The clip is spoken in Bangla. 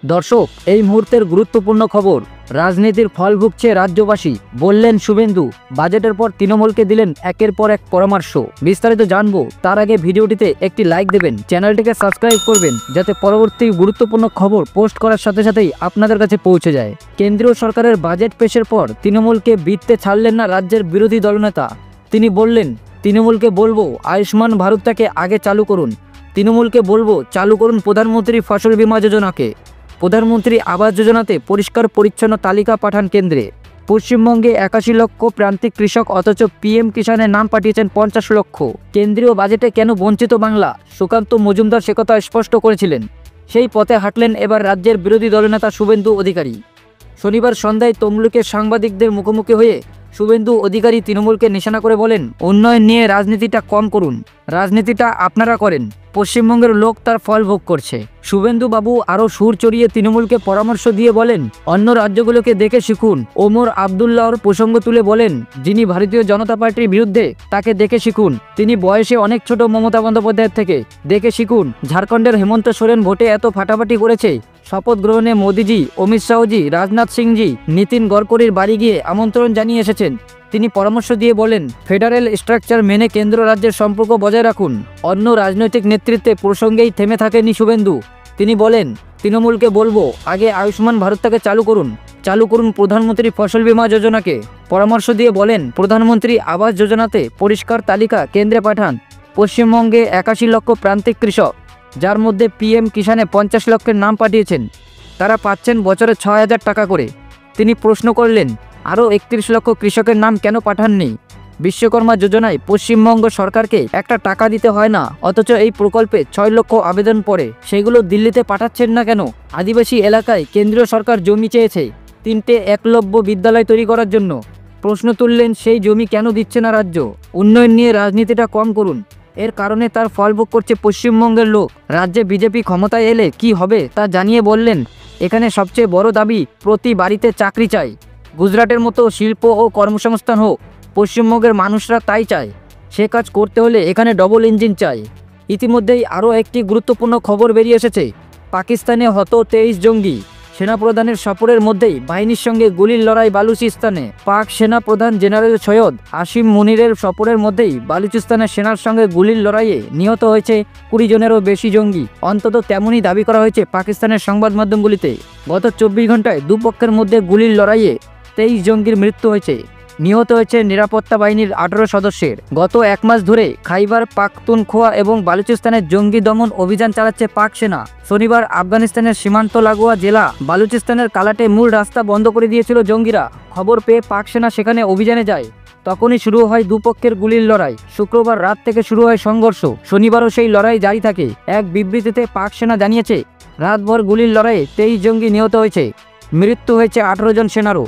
দর্শক, এই মুহূর্তের গুরুত্বপূর্ণ খবর, রাজনীতির ফল ভুগছে রাজ্যবাসী, বললেন শুভেন্দু। বাজেটের পর তৃণমূলকে দিলেন একের পর এক পরামর্শ। বিস্তারিত জানবো তার আগে ভিডিওটিতে একটি লাইক দেবেন, চ্যানেলটিকে সাবস্ক্রাইব করবেন যাতে পরবর্তী গুরুত্বপূর্ণ খবর পোস্ট করার সাথে সাথেই আপনাদের কাছে পৌঁছে যায়। কেন্দ্রীয় সরকারের বাজেট পেশের পর তৃণমূলকে বিততে ছাড়লেন না রাজ্যের বিরোধী দলনেতা। তিনি বললেন, তৃণমূলকে বলবো আয়ুষ্মান ভারতটাকে আগে চালু করুন। তৃণমূলকে বলবো চালু করুন প্রধানমন্ত্রী ফসল বীমা যোজনাকে। প্রধানমন্ত্রী আবাস যোজনাতে পরিষ্কার পরিচ্ছন্ন তালিকা পাঠান কেন্দ্রে। পশ্চিমবঙ্গে 81 লক্ষ প্রান্তিক কৃষক, অথচ পিএম কিষানের নাম পাঠিয়েছেন 50 লক্ষ। কেন্দ্রীয় বাজেটে কেন বঞ্চিত বাংলা? সুকান্ত মজুমদার সে কথা স্পষ্ট করেছিলেন। সেই পথে হাঁটলেন এবার রাজ্যের বিরোধী দলনেতা শুভেন্দু অধিকারী। শনিবার সন্ধ্যায় তমলুকে সাংবাদিকদের মুখোমুখি হয়ে শুভেন্দু অধিকারী তৃণমূলকে নিশানা করে বলেন, উন্নয়ন নিয়ে রাজনীতিটা কম করুন, রাজনীতিটা আপনারা করেন, পশ্চিমবঙ্গের লোক তার ফল ভোগ করছে। শুভেন্দু বাবু আরও সুর চড়িয়ে তৃণমূলকে পরামর্শ দিয়ে বলেন, অন্য রাজ্যগুলোকে দেখে শিখুন। ওমর আবদুল্লাহর প্রসঙ্গ তুলে বলেন, যিনি ভারতীয় জনতা পার্টির বিরুদ্ধে তাকে দেখে শিখুন। তিনি বয়সে অনেক ছোট মমতা বন্দ্যোপাধ্যায়ের থেকে, দেখে শিখুন। ঝাড়খণ্ডের হেমন্ত সোরেন ভোটে এত ফাটাফাটি করেছে, শপথ গ্রহণে মোদিজি, অমিত শাহজি, রাজনাথ সিংজি, নীতিন গডকরির বাড়ি গিয়ে আমন্ত্রণ জানিয়ে এসেছেন। তিনি পরামর্শ দিয়ে বলেন, ফেডারেল স্ট্রাকচার মেনে কেন্দ্র রাজ্যের সম্পর্ক বজায় রাখুন। অন্য রাজনৈতিক নেতৃত্বে প্রসঙ্গেই থেমে থাকেনি শুভেন্দু। তিনি বলেন, তৃণমূলকে বলবো আগে আয়ুষ্মান ভারতটাকে চালু করুন প্রধানমন্ত্রী ফসল বীমা যোজনাকে। পরামর্শ দিয়ে বলেন, প্রধানমন্ত্রী আবাস যোজনাতে পরিষ্কার তালিকা কেন্দ্রে পাঠান। পশ্চিমবঙ্গে 81 লক্ষ প্রান্তিক কৃষক, যার মধ্যে পিএম কিষানে 50 লক্ষের নাম পাঠিয়েছেন, তারা পাচ্ছেন বছরে 6000 টাকা করে। তিনি প্রশ্ন করলেন, আরও 31 লক্ষ কৃষকের নাম কেন পাঠাননি? বিশ্বকর্মা যোজনায় পশ্চিমবঙ্গ সরকারকে একটা টাকা দিতে হয় না, অথচ এই প্রকল্পে 6 লক্ষ আবেদন পড়ে, সেগুলো দিল্লিতে পাঠাচ্ছেন না কেন? আদিবাসী এলাকায় কেন্দ্রীয় সরকার জমি চেয়েছে 3টে একলব্য বিদ্যালয় তৈরি করার জন্য। প্রশ্ন তুললেন, সেই জমি কেন দিচ্ছে না রাজ্য? উন্নয়ন নিয়ে রাজনীতিটা কম করুন, এর কারণে তার ফল ভোগ করছে পশ্চিমবঙ্গের লোক। রাজ্যে বিজেপি ক্ষমতায় এলে কি হবে তা জানিয়ে বললেন, এখানে সবচেয়ে বড় দাবি প্রতি বাড়িতে চাকরি চাই। গুজরাটের মতো শিল্প ও কর্মসংস্থান হোক, পশ্চিমবঙ্গের মানুষরা তাই চায়। সে কাজ করতে হলে এখানে ডবল ইঞ্জিন চাই। ইতিমধ্যেই আরও একটি গুরুত্বপূর্ণ খবর বেরিয়ে এসেছে। পাকিস্তানে হত 23 জঙ্গি। সেনাপ্রধানের সফরের মধ্যেই বাহিনীর সঙ্গে গুলির লড়াই বালুচিস্তানে। পাক সেনাপ্রধান জেনারেল সৈয়দ আসিম মুনিরের সফরের মধ্যেই বালুচিস্তানের সেনার সঙ্গে গুলির লড়াইয়ে নিহত হয়েছে 20 জনেরও বেশি জঙ্গি। অন্তত তেমনই দাবি করা হয়েছে পাকিস্তানের সংবাদ মাধ্যমগুলিতে। গত 24 ঘন্টায় দুপক্ষের মধ্যে গুলির লড়াইয়ে 23 জঙ্গির মৃত্যু হয়েছে। নিহত হয়েছে নিরাপত্তা বাহিনীর 18 সদস্যের। গত 1 মাস ধরে খাইবার পাখতুনখোয়া এবং বালুচিস্তানের জঙ্গি দমন অভিযান চালাচ্ছে পাক সেনা। শনিবার আফগানিস্তানের সীমান্ত লাগোয়া জেলা বালুচিস্তানের কালাটে মূল রাস্তা বন্ধ করে দিয়েছিল জঙ্গিরা। খবর পেয়ে পাক সেনা সেখানে অভিযানে যায়। তখনই শুরু হয় দুপক্ষের গুলির লড়াই। শুক্রবার রাত থেকে শুরু হয় সংঘর্ষ। শনিবারও সেই লড়াই জারি থাকে। এক বিবৃতিতে পাক সেনা জানিয়েছে, রাতভর গুলির লড়াইয়ে 23 জঙ্গি নিহত হয়েছে, মৃত্যু হয়েছে 18 জন সেনারও।